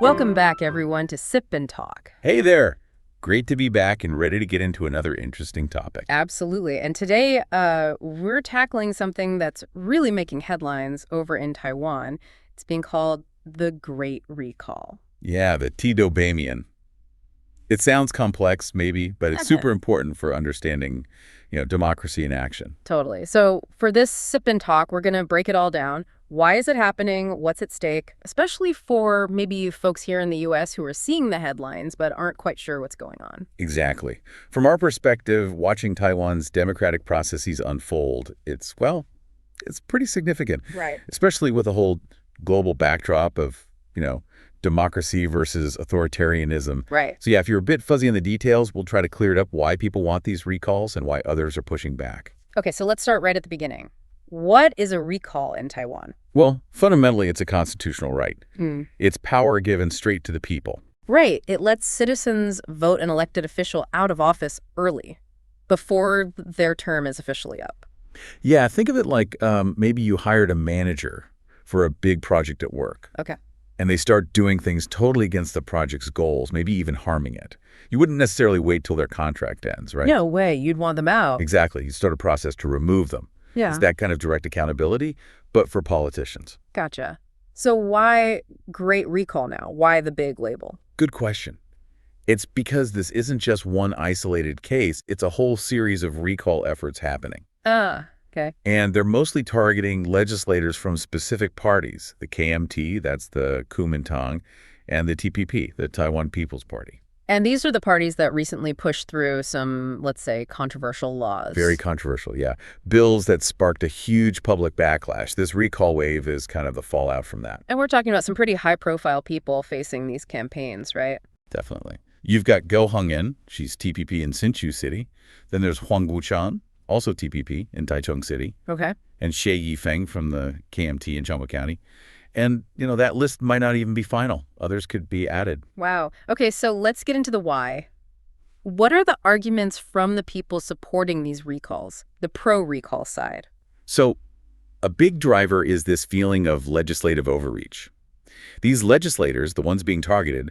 Welcome back, everyone, to Sip and Talk. Hey there. Great to be back and ready to get into another interesting topic. Absolutely. And today, we're tackling something that's really making headlines over in Taiwan. It's being called the Great Recall. Yeah, the T-Dobamian. It sounds complex, maybe, but it's super important for understanding, democracy in action. Totally. So for this Sip and Talk, we're going to break it all down. Why is it happening? What's at stake? Especially for maybe folks here in the U.S. who are seeing the headlines but aren't quite sure what's going on. Exactly. From our perspective, watching Taiwan's democratic processes unfold, it's pretty significant. Right. Especially with the whole global backdrop of, democracy versus authoritarianism. Right. So yeah, if you're a bit fuzzy on the details, we'll try to clear it up why people want these recalls and why others are pushing back. Okay, so let's start right at the beginning. What is a recall in Taiwan? Well, fundamentally, it's a constitutional right. It's power given straight to the people. Right. It lets citizens vote an elected official out of office early, before their term is officially up. Yeah, think of it like maybe you hired a manager for a big project at work. Okay. And they start doing things totally against the project's goals, maybe even harming it. You wouldn't necessarily wait till their contract ends, right? No way. You'd want them out. Exactly. You start a process to remove them. Yeah. It's that kind of direct accountability, but for politicians. Gotcha. So why Great Recall now? Why the big label? Good question. It's because this isn't just one isolated case. It's a whole series of recall efforts happening. Okay. And they're mostly targeting legislators from specific parties, the KMT, that's the Kuomintang, and the TPP, the Taiwan People's Party. And these are the parties that recently pushed through some, let's say, controversial laws. Very controversial, yeah. Bills that sparked a huge public backlash. This recall wave is kind of the fallout from that. And we're talking about some pretty high-profile people facing these campaigns, right? Definitely. You've got Go Hung-en, she's TPP in Hsinchu City. Then there's Huang Guchan, also TPP in Taichung City. Okay. And Xie Yifeng from the KMT in Chongqing County. And, that list might not even be final. Others could be added. Wow. Okay, so let's get into the why. What are the arguments from the people supporting these recalls, the pro-recall side? So a big driver is this feeling of legislative overreach. These legislators, the ones being targeted,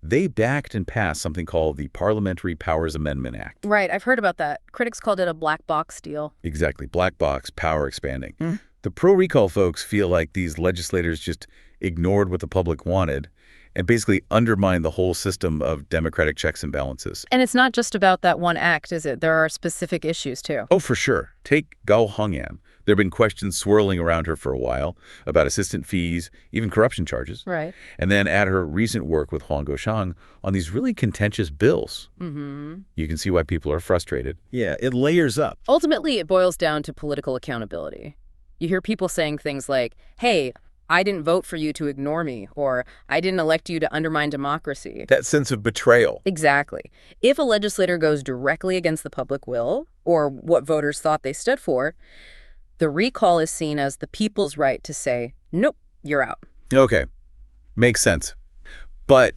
they backed and passed something called the Parliamentary Powers Amendment Act. Right, I've heard about that. Critics called it a black box deal. Exactly, black box, power expanding. The pro-recall folks feel like these legislators just ignored what the public wanted and basically undermined the whole system of democratic checks and balances. And it's not just about that one act, is it? There are specific issues, too. Oh, for sure. Take Go Hung-en. There have been questions swirling around her for a while about assistant fees, even corruption charges. Right. And then add her recent work with Huang Guoshang on these really contentious bills. You can see why people are frustrated. Yeah, it layers up. Ultimately, it boils down to political accountability. You hear people saying things like, hey, I didn't vote for you to ignore me, or I didn't elect you to undermine democracy. That sense of betrayal. Exactly. If a legislator goes directly against the public will, or what voters thought they stood for, the recall is seen as the people's right to say, nope, you're out. Okay, makes sense. But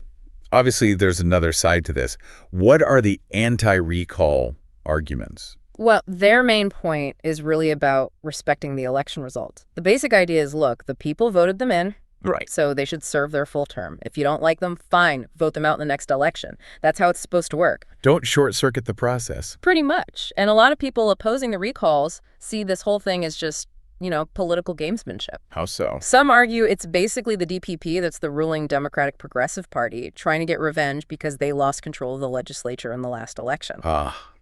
obviously there's another side to this. What are the anti-recall arguments? Well, their main point is really about respecting the election result. The basic idea is, look, the people voted them in, Right. so they should serve their full term. If you don't like them, fine, vote them out in the next election. That's how it's supposed to work. Don't short-circuit the process. Pretty much. And a lot of people opposing the recalls see this whole thing as just, political gamesmanship. How so? Some argue it's basically the DPP, that's the ruling Democratic Progressive Party, trying to get revenge because they lost control of the legislature in the last election.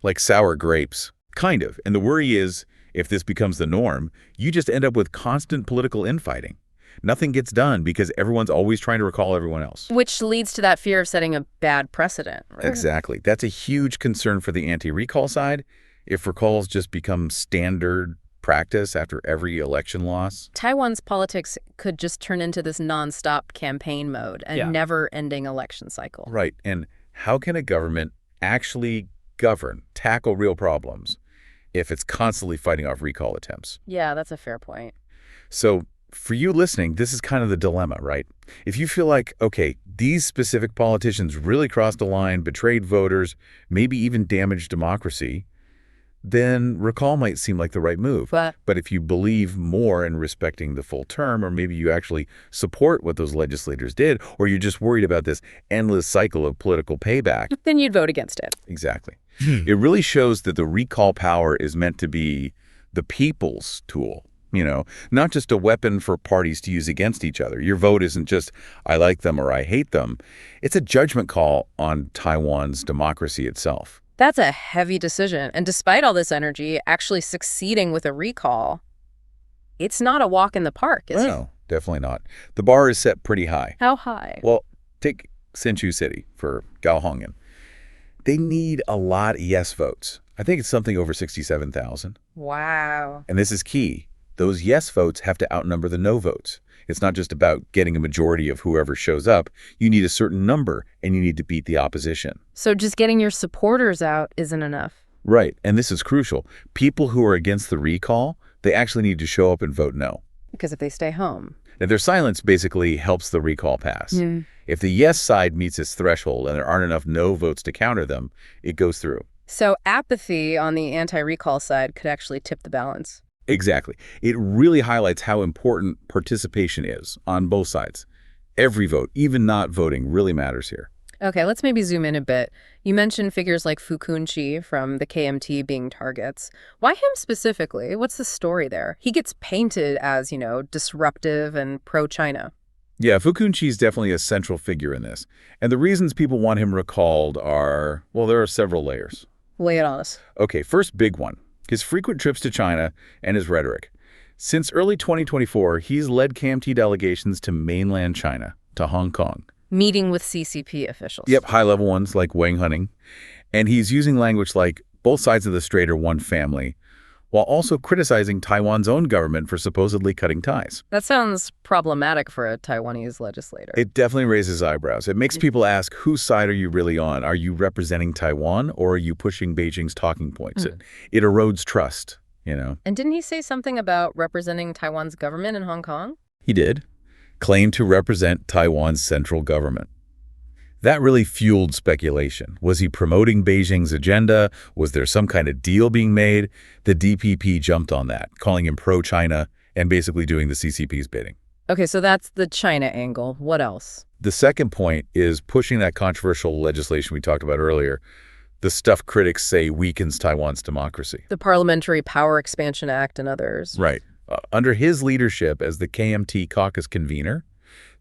Like sour grapes. Kind of. And the worry is, if this becomes the norm, you just end up with constant political infighting. Nothing gets done because everyone's always trying to recall everyone else. Which leads to that fear of setting a bad precedent. Right? Exactly. That's a huge concern for the anti-recall side. If recalls just become standard practice after every election loss. Taiwan's politics could just turn into this nonstop campaign mode and never-ending election cycle. Right. And how can a government actually govern, tackle real problems if it's constantly fighting off recall attempts? Yeah, that's a fair point. So for you listening, this is kind of the dilemma, right? If you feel like, okay, these specific politicians really crossed the line, betrayed voters, maybe even damaged democracy, then recall might seem like the right move. But if you believe more in respecting the full term, or maybe you actually support what those legislators did, or you're just worried about this endless cycle of political payback, then you'd vote against it. Exactly. It really shows that the recall power is meant to be the people's tool, not just a weapon for parties to use against each other. Your vote isn't just, I like them or I hate them. It's a judgment call on Taiwan's democracy itself. That's a heavy decision. And despite all this energy, actually succeeding with a recall, it's not a walk in the park, is it? No, definitely not. The bar is set pretty high. How high? Well, take Hsinchu City for Gaohongyan. They need a lot of yes votes. I think it's something over 67,000. Wow. And this is key. Those yes votes have to outnumber the no votes. It's not just about getting a majority of whoever shows up. You need a certain number, and you need to beat the opposition. So just getting your supporters out isn't enough. Right, and this is crucial. People who are against the recall, they actually need to show up and vote no. Because if they stay home. Now, their silence basically helps the recall pass. If the yes side meets its threshold and there aren't enough no votes to counter them, it goes through. So apathy on the anti-recall side could actually tip the balance. Exactly. It really highlights how important participation is on both sides. Every vote, even not voting, really matters here. Okay, let's maybe zoom in a bit. You mentioned figures like Fu Kunchi from the KMT being targets. Why him specifically? What's the story there? He gets painted as, disruptive and pro-China. Yeah, Fu Kunchi is definitely a central figure in this. And the reasons people want him recalled are, well, there are several layers. Lay it on us. Okay, first big one. His frequent trips to China and his rhetoric. Since early 2024, he's led KMT delegations to mainland China, to Hong Kong. Meeting with CCP officials. Yep, high-level ones like Wang Huning. And he's using language like both sides of the strait are one family, while also criticizing Taiwan's own government for supposedly cutting ties. That sounds problematic for a Taiwanese legislator. It definitely raises eyebrows. It makes people ask, whose side are you really on? Are you representing Taiwan, or are you pushing Beijing's talking points? It erodes trust, And didn't he say something about representing Taiwan's government in Hong Kong? He did. Claimed to represent Taiwan's central government. That really fueled speculation. Was he promoting Beijing's agenda? Was there some kind of deal being made? The DPP jumped on that, calling him pro-China and basically doing the CCP's bidding. Okay, so that's the China angle. What else? The second point is pushing that controversial legislation we talked about earlier, the stuff critics say weakens Taiwan's democracy. The Parliamentary Power Expansion Act and others. Right. Under his leadership as the KMT caucus convener,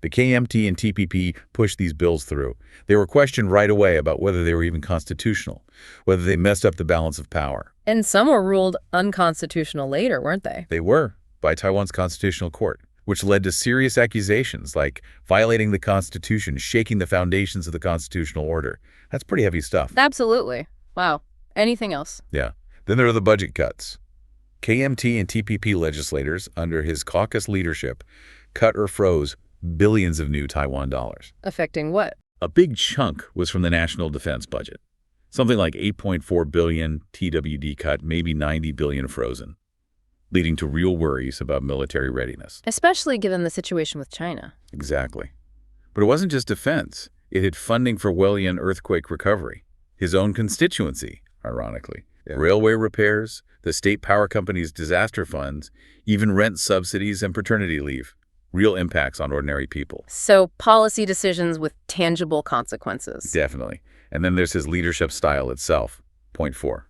the KMT and TPP pushed these bills through. They were questioned right away about whether they were even constitutional, whether they messed up the balance of power. And some were ruled unconstitutional later, weren't they? They were, by Taiwan's constitutional court, which led to serious accusations like violating the Constitution, shaking the foundations of the constitutional order. That's pretty heavy stuff. Absolutely. Wow. Anything else? Yeah. Then there are the budget cuts. KMT and TPP legislators, under his caucus leadership, cut or froze billions of new Taiwan dollars. Affecting what? A big chunk was from the national defense budget. Something like 8.4 billion TWD cut, maybe 90 billion frozen, leading to real worries about military readiness. Especially given the situation with China. Exactly. But it wasn't just defense. It had funding for Hualien earthquake recovery, his own constituency, ironically. Yeah. Railway repairs, the state power company's disaster funds, even rent subsidies and paternity leave. Real impacts on ordinary people. So policy decisions with tangible consequences. Definitely. And then there's his leadership style itself. Point 4.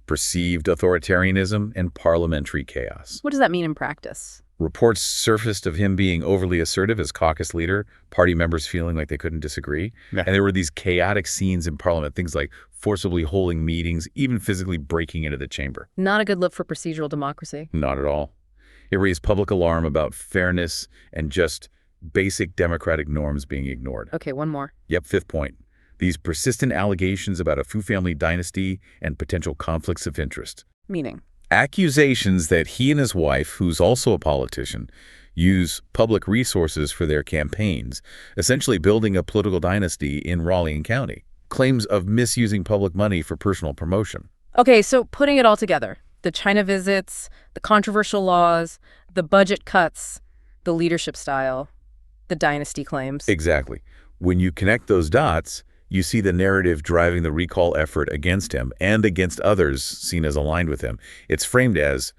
Perceived authoritarianism and parliamentary chaos. What does that mean in practice? Reports surfaced of him being overly assertive as caucus leader, party members feeling like they couldn't disagree. Yeah. And there were these chaotic scenes in parliament, things like forcibly holding meetings, even physically breaking into the chamber. Not a good look for procedural democracy. Not at all. It raised public alarm about fairness and just basic democratic norms being ignored. Okay, one more. Yep, 5th point. These persistent allegations about a Fu family dynasty and potential conflicts of interest. Meaning? Accusations that he and his wife, who's also a politician, use public resources for their campaigns, essentially building a political dynasty in Raleigh County. Claims of misusing public money for personal promotion. Okay, so putting it all together. The China visits, the controversial laws, the budget cuts, the leadership style, the dynasty claims. Exactly. When you connect those dots, You see the narrative driving the recall effort against him and against others seen as aligned with him. It's framed as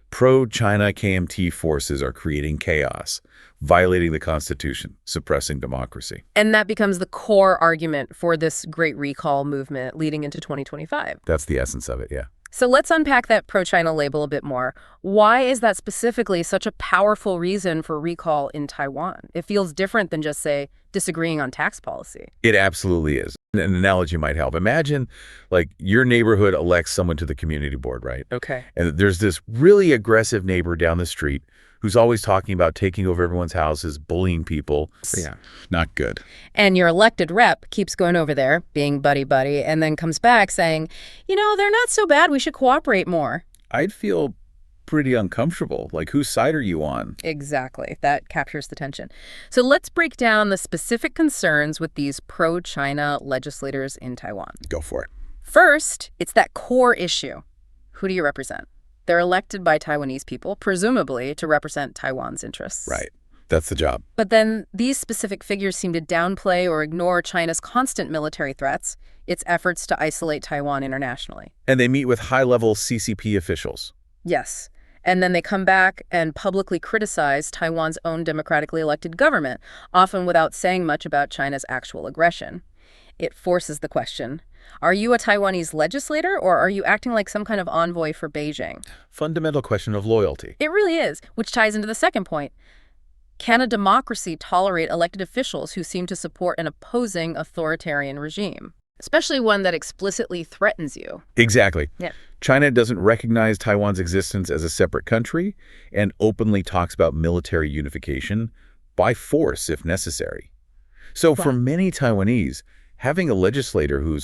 pro-China KMT forces are creating chaos, violating the Constitution, suppressing democracy. And that becomes the core argument for this great recall movement leading into 2025. That's the essence of it, yeah. So let's unpack that pro-China label a bit more. Why is that specifically such a powerful reason for recall in Taiwan? It feels different than just, say, disagreeing on tax policy. It absolutely is. An analogy might help. Imagine, like, your neighborhood elects someone to the community board, right? Okay. And there's this really aggressive neighbor down the street who's always talking about taking over everyone's houses, bullying people. Yeah, not good. And your elected rep keeps going over there, being buddy-buddy, and then comes back saying, you know, they're not so bad, we should cooperate more. I'd feel pretty uncomfortable. Like, whose side are you on? Exactly. That captures the tension. So let's break down the specific concerns with these pro-China legislators in Taiwan. Go for it. First, it's that core issue. Who do you represent? They're elected by Taiwanese people, presumably to represent Taiwan's interests. Right. That's the job. But then these specific figures seem to downplay or ignore China's constant military threats, its efforts to isolate Taiwan internationally. And they meet with high-level CCP officials. Yes. And then they come back and publicly criticize Taiwan's own democratically elected government, often without saying much about China's actual aggression. It forces the question, are you a Taiwanese legislator or are you acting like some kind of envoy for Beijing? Fundamental question of loyalty. It really is, which ties into the second point. Can a democracy tolerate elected officials who seem to support an opposing authoritarian regime, especially one that explicitly threatens you? Exactly. Yeah. China doesn't recognize Taiwan's existence as a separate country and openly talks about military unification by force if necessary. So for many Taiwanese, having a legislator who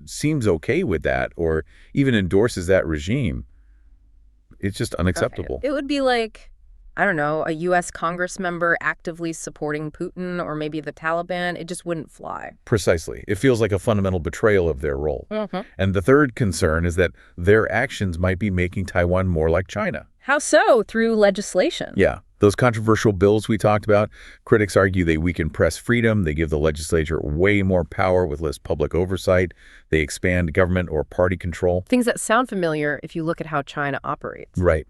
seems okay with that or even endorses that regime, it's just unacceptable. Okay. It would be like, I don't know, a U.S. Congress member actively supporting Putin or maybe the Taliban. It just wouldn't fly. Precisely. It feels like a fundamental betrayal of their role. Mm-hmm. And the third concern is that their actions might be making Taiwan more like China. How so? Through legislation? Yeah. Those controversial bills we talked about, critics argue they weaken press freedom, they give the legislature way more power with less public oversight, they expand government or party control. Things that sound familiar if you look at how China operates. Right.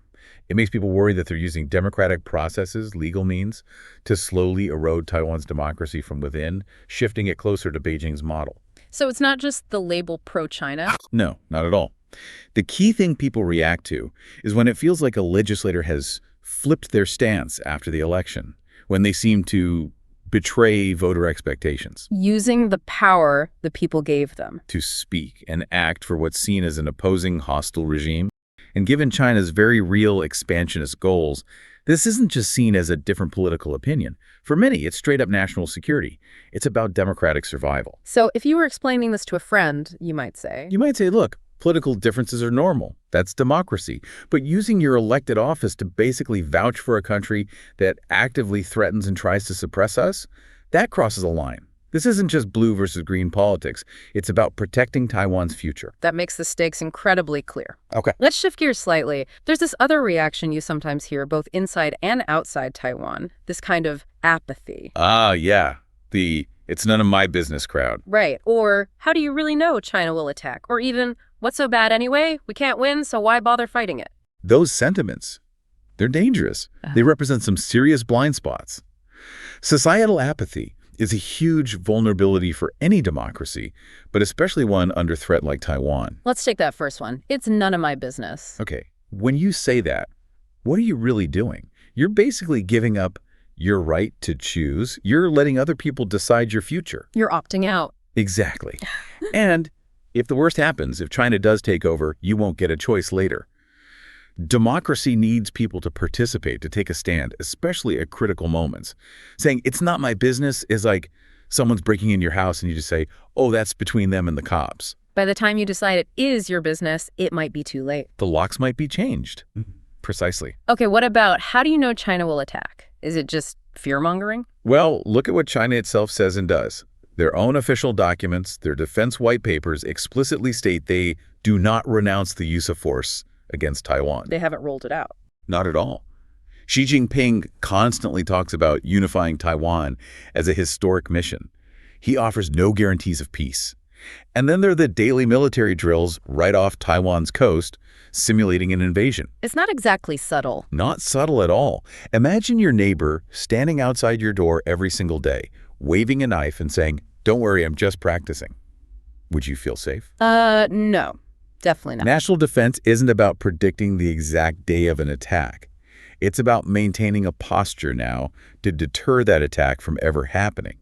It makes people worry that they're using democratic processes, legal means, to slowly erode Taiwan's democracy from within, shifting it closer to Beijing's model. So it's not just the label pro-China? No, not at all. The key thing people react to is when it feels like a legislator has flipped their stance after the election, when they seem to betray voter expectations. Using the power the people gave them. To speak and act for what's seen as an opposing hostile regime. And given China's very real expansionist goals, this isn't just seen as a different political opinion. For many, it's straight up national security. It's about democratic survival. So if you were explaining this to a friend, you might say, look, political differences are normal. That's democracy. But using your elected office to basically vouch for a country that actively threatens and tries to suppress us, that crosses a line. This isn't just blue versus green politics. It's about protecting Taiwan's future. That makes the stakes incredibly clear. Okay. Let's shift gears slightly. There's this other reaction you sometimes hear both inside and outside Taiwan, this kind of apathy. Yeah. It's none of my business crowd. Right. Or how do you really know China will attack? Or even, what's so bad anyway? We can't win, so why bother fighting it? Those sentiments, they're dangerous. They represent some serious blind spots. Societal apathy is a huge vulnerability for any democracy, but especially one under threat like Taiwan. Let's take that first one. It's none of my business. Okay, when you say that, what are you really doing? You're basically giving up your right to choose. You're letting other people decide your future. You're opting out. Exactly. And if the worst happens, if China does take over, you won't get a choice later. Democracy needs people to participate, to take a stand, especially at critical moments. Saying, it's not my business is like someone's breaking in your house and you just say, oh, that's between them and the cops. By the time you decide it is your business, it might be too late. The locks might be changed. Precisely. Okay, what about how do you know China will attack? Is it just fear-mongering? Well, look at what China itself says and does. Their own official documents, their defense white papers explicitly state they do not renounce the use of force against Taiwan. They haven't rolled it out. Not at all. Xi Jinping constantly talks about unifying Taiwan as a historic mission. He offers no guarantees of peace. And then there are the daily military drills right off Taiwan's coast, simulating an invasion. It's not exactly subtle. Not subtle at all. Imagine your neighbor standing outside your door every single day, waving a knife and saying, "Don't worry, I'm just practicing." Would you feel safe? No, definitely not. National defense isn't about predicting the exact day of an attack. It's about maintaining a posture now to deter that attack from ever happening.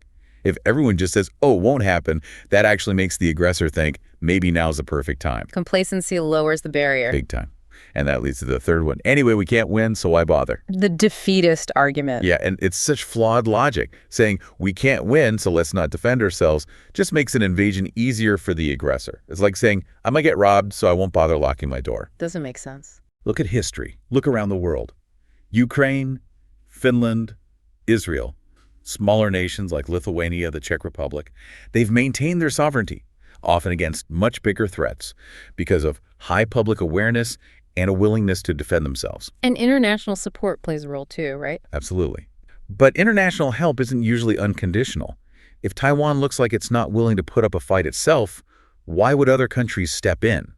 If everyone just says, "Oh, it won't happen," that actually makes the aggressor think, maybe now's the perfect time. Complacency lowers the barrier. Big time. And that leads to the third one. Anyway, we can't win, so why bother? The defeatist argument. Yeah, and it's such flawed logic. Saying, we can't win, so let's not defend ourselves, just makes an invasion easier for the aggressor. It's like saying, I might get robbed, so I won't bother locking my door. Doesn't make sense. Look at history. Look around the world. Ukraine, Finland, Israel, smaller nations like Lithuania, the Czech Republic, they've maintained their sovereignty, often against much bigger threats, because of high public awareness and a willingness to defend themselves. And international support plays a role too, right? Absolutely. But international help isn't usually unconditional. If Taiwan looks like it's not willing to put up a fight itself, why would other countries step in?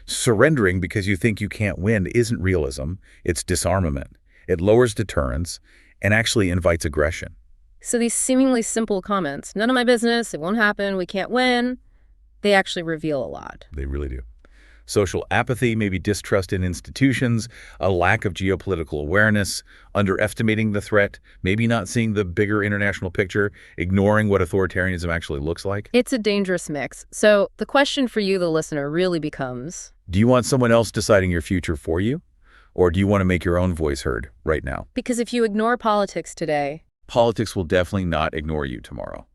Surrendering because you think you can't win isn't realism, it's disarmament. It lowers deterrence and actually invites aggression. So these seemingly simple comments, none of my business, it won't happen, we can't win, they actually reveal a lot. They really do. Social apathy, maybe distrust in institutions, a lack of geopolitical awareness, underestimating the threat, maybe not seeing the bigger international picture, ignoring what authoritarianism actually looks like. It's a dangerous mix. So the question for you, the listener, really becomes, do you want someone else deciding your future for you? Or do you want to make your own voice heard right now? Because if you ignore politics today, politics will definitely not ignore you tomorrow.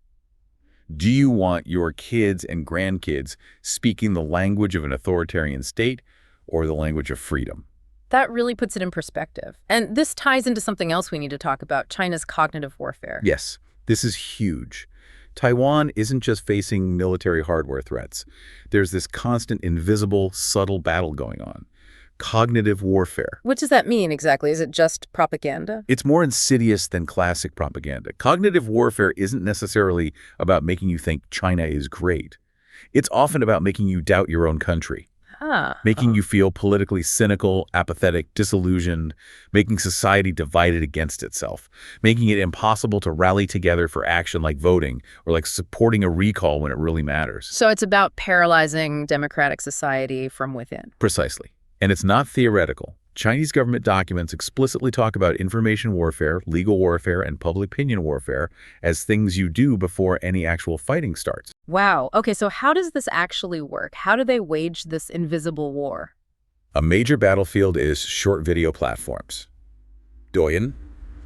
Do you want your kids and grandkids speaking the language of an authoritarian state or the language of freedom? That really puts it in perspective. And this ties into something else we need to talk about, China's cognitive warfare. Yes, this is huge. Taiwan isn't just facing military hardware threats. There's this constant, invisible, subtle battle going on. Cognitive warfare. What does that mean exactly? Is it just propaganda? It's more insidious than classic propaganda. Cognitive warfare isn't necessarily about making you think China is great. It's often about making you doubt your own country. Making you feel politically cynical, apathetic, disillusioned, making society divided against itself, making it impossible to rally together for action like voting or like supporting a recall when it really matters. So it's about paralyzing democratic society from within. Precisely. And it's not theoretical. Chinese government documents explicitly talk about information warfare, legal warfare, and public opinion warfare as things you do before any actual fighting starts. Wow. Okay, so how does this actually work? How do they wage this invisible war? A major battlefield is short video platforms. Douyin,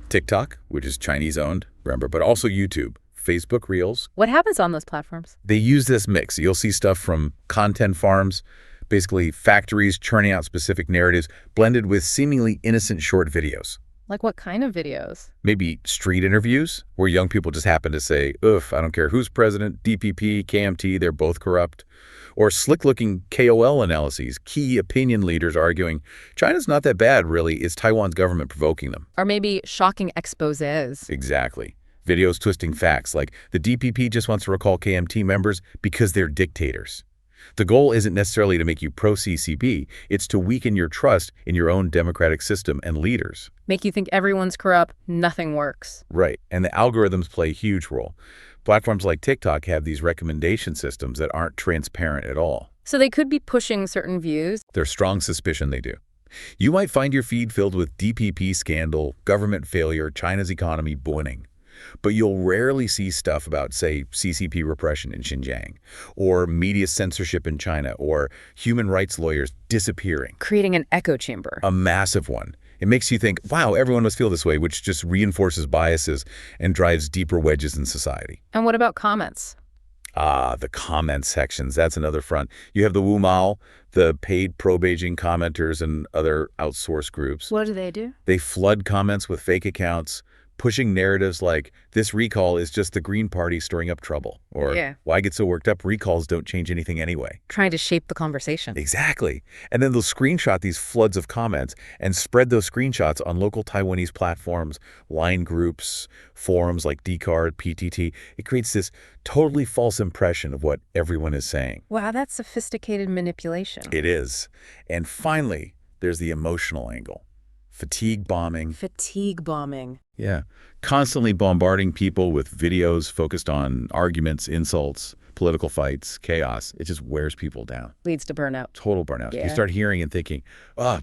TikTok, which is Chinese-owned, remember, but also YouTube, Facebook Reels. What happens on those platforms? They use this mix. You'll see stuff from content farms, basically factories churning out specific narratives blended with seemingly innocent short videos. Like what kind of videos? Maybe street interviews where young people just happen to say, "Oof, I don't care who's president, DPP, KMT, they're both corrupt." Or slick-looking KOL analyses, key opinion leaders arguing, China's not that bad, really, it's Taiwan's government provoking them. Or maybe shocking exposés. Exactly. Videos twisting facts like the DPP just wants to recall KMT members because they're dictators. The goal isn't necessarily to make you pro-CCP, it's to weaken your trust in your own democratic system and leaders. Make you think everyone's corrupt, nothing works. Right, and the algorithms play a huge role. Platforms like TikTok have these recommendation systems that aren't transparent at all. So they could be pushing certain views. There's strong suspicion they do. You might find your feed filled with DPP scandal, government failure, China's economy booming. But you'll rarely see stuff about, say, CCP repression in Xinjiang, or media censorship in China, or human rights lawyers disappearing. Creating an echo chamber. A massive one. It makes you think, wow, everyone must feel this way, which just reinforces biases and drives deeper wedges in society. And what about comments? The comment sections, that's another front. You have the Wu Mao, the paid pro-Beijing commenters and other outsourced groups. What do? They flood comments with fake accounts, pushing narratives like, this recall is just the Green Party stirring up trouble, or why get so worked up, recalls don't change anything anyway. Trying to shape the conversation. Exactly. And then they'll screenshot these floods of comments and spread those screenshots on local Taiwanese platforms, line groups, forums like Dcard, PTT. It creates this totally false impression of what everyone is saying. Wow, that's sophisticated manipulation. It is. And finally, there's the emotional angle. Fatigue bombing. Fatigue bombing. Yeah. Constantly bombarding people with videos focused on arguments, insults, political fights, chaos. It just wears people down. Leads to burnout. Total burnout. Yeah. You start hearing and thinking,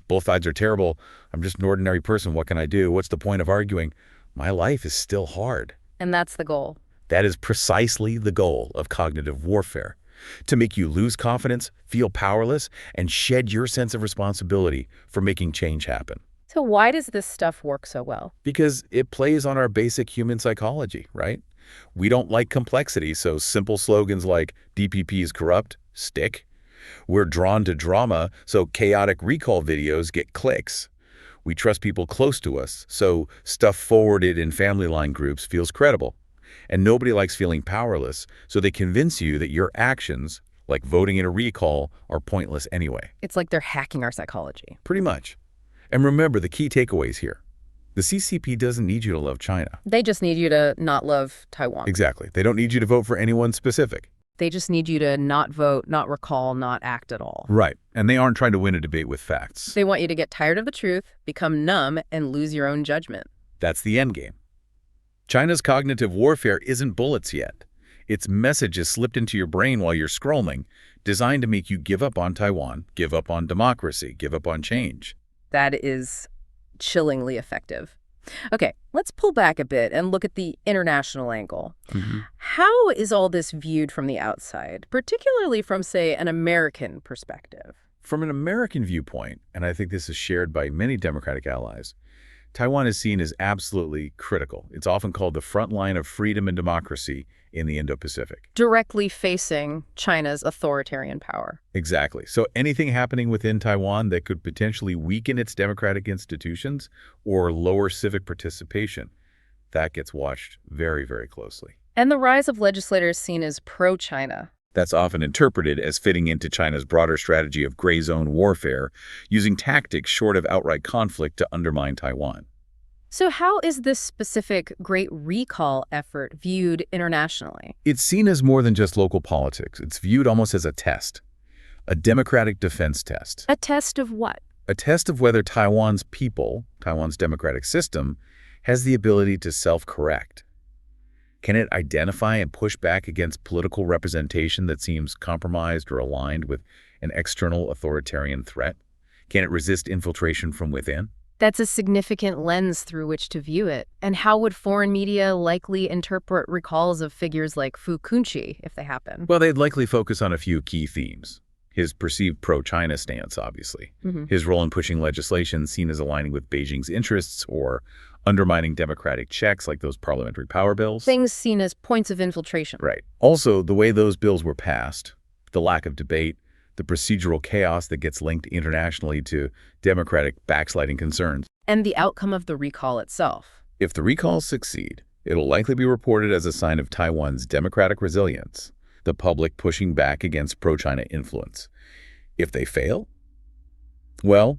both sides are terrible. I'm just an ordinary person. What can I do? What's the point of arguing? My life is still hard. And that's the goal. That is precisely the goal of cognitive warfare. To make you lose confidence, feel powerless, and shed your sense of responsibility for making change happen. So why does this stuff work so well? Because it plays on our basic human psychology, right? We don't like complexity, so simple slogans like DPP is corrupt stick. We're drawn to drama, so chaotic recall videos get clicks. We trust people close to us, so stuff forwarded in family line groups feels credible. And nobody likes feeling powerless, so they convince you that your actions, like voting in a recall, are pointless anyway. It's like they're hacking our psychology. Pretty much. And remember the key takeaways here. The CCP doesn't need you to love China. They just need you to not love Taiwan. Exactly. They don't need you to vote for anyone specific. They just need you to not vote, not recall, not act at all. Right. And they aren't trying to win a debate with facts. They want you to get tired of the truth, become numb, and lose your own judgment. That's the end game. China's cognitive warfare isn't bullets yet. Its message is slipped into your brain while you're scrolling, designed to make you give up on Taiwan, give up on democracy, give up on change. That is chillingly effective. Okay, let's pull back a bit and look at the international angle. How is all this viewed from the outside, particularly from, say, an American perspective? From an American viewpoint, and I think this is shared by many Democratic allies, Taiwan is seen as absolutely critical. It's often called the front line of freedom and democracy in the Indo-Pacific. Directly facing China's authoritarian power. Exactly. So anything happening within Taiwan that could potentially weaken its democratic institutions or lower civic participation, that gets watched very, very closely. And the rise of legislators seen as pro-China. That's often interpreted as fitting into China's broader strategy of gray zone warfare, using tactics short of outright conflict to undermine Taiwan. So how is this specific Great Recall effort viewed internationally? It's seen as more than just local politics. It's viewed almost as a test, a democratic defense test. A test of what? A test of whether Taiwan's people, Taiwan's democratic system, has the ability to self-correct. Can it identify and push back against political representation that seems compromised or aligned with an external authoritarian threat? Can it resist infiltration from within? That's a significant lens through which to view it. And how would foreign media likely interpret recalls of figures like Fu Kunchi if they happen? Well, they'd likely focus on a few key themes. His perceived pro-China stance, obviously. His role in pushing legislation seen as aligning with Beijing's interests or undermining democratic checks like those parliamentary power bills. Things seen as points of infiltration. Right. Also, the way those bills were passed, the lack of debate, the procedural chaos that gets linked internationally to democratic backsliding concerns. And the outcome of the recall itself. If the recalls succeed, it'll likely be reported as a sign of Taiwan's democratic resilience, the public pushing back against pro-China influence. If they fail, well,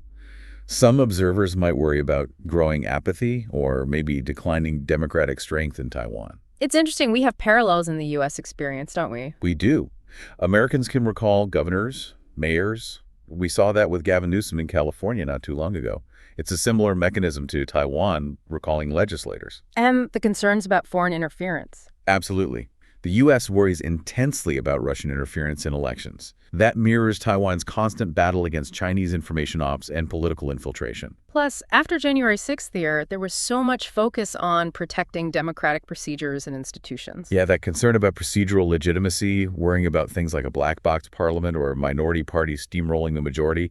some observers might worry about growing apathy or maybe declining democratic strength in Taiwan. It's interesting. We have parallels in the U.S. experience, don't we? We do. Americans can recall governors, mayors. We saw that with Gavin Newsom in California not too long ago. It's a similar mechanism to Taiwan recalling legislators. And the concerns about foreign interference. Absolutely. The U.S. worries intensely about Russian interference in elections. That mirrors Taiwan's constant battle against Chinese information ops and political infiltration. Plus, after January 6th there was so much focus on protecting democratic procedures and institutions. Yeah, that concern about procedural legitimacy, worrying about things like a black box parliament or a minority party steamrolling the majority,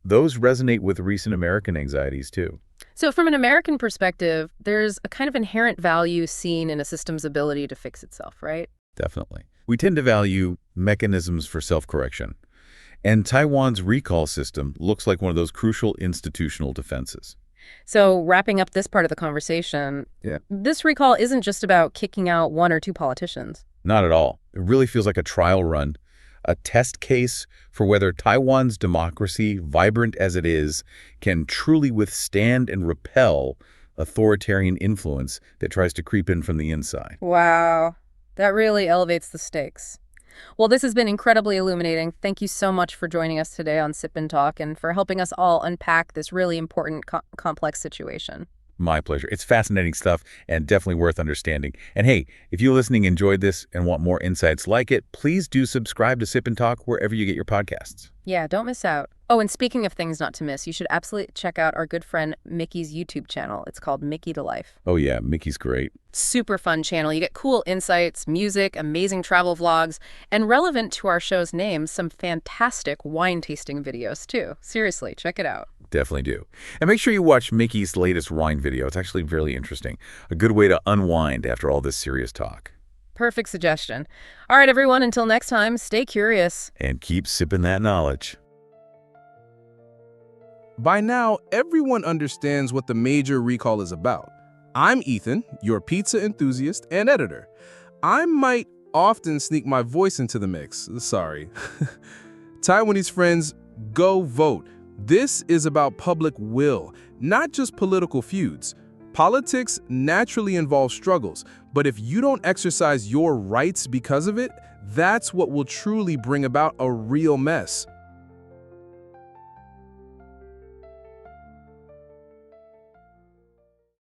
those resonate with recent American anxieties too. So from an American perspective, there's a kind of inherent value seen in a system's ability to fix itself, right? Definitely. We tend to value mechanisms for self-correction. And Taiwan's recall system looks like one of those crucial institutional defenses. So wrapping up this part of the conversation, this recall isn't just about kicking out 1 or 2 politicians. Not at all. It really feels like a trial run, a test case for whether Taiwan's democracy, vibrant as it is, can truly withstand and repel authoritarian influence that tries to creep in from the inside. Wow. That really elevates the stakes. Well, this has been incredibly illuminating. Thank you so much for joining us today on Sip&Talk and for helping us all unpack this really important complex situation. My pleasure. It's fascinating stuff and definitely worth understanding. And hey, if you listening enjoyed this and want more insights like it, please do subscribe to Sip&Talk wherever you get your podcasts. Yeah, don't miss out. Oh, and speaking of things not to miss, you should absolutely check out our good friend Micky's YouTube channel. It's called Micky to Life. Oh yeah, Micky's great. Super fun channel. You get cool insights, music, amazing travel vlogs, and relevant to our show's name, some fantastic wine tasting videos too. Seriously, check it out. Definitely do. And make sure you watch Micky's latest wine video. It's actually really interesting. A good way to unwind after all this serious talk. Perfect suggestion. All right, everyone, until next time, stay curious. And keep sipping that knowledge. By now, everyone understands what the major recall is about. I'm Ethan, your pizza enthusiast and editor. I might often sneak my voice into the mix. Sorry. Taiwanese friends, go vote. This is about public will, not just political feuds. Politics naturally involves struggles, but if you don't exercise your rights because of it, that's what will truly bring about a real mess.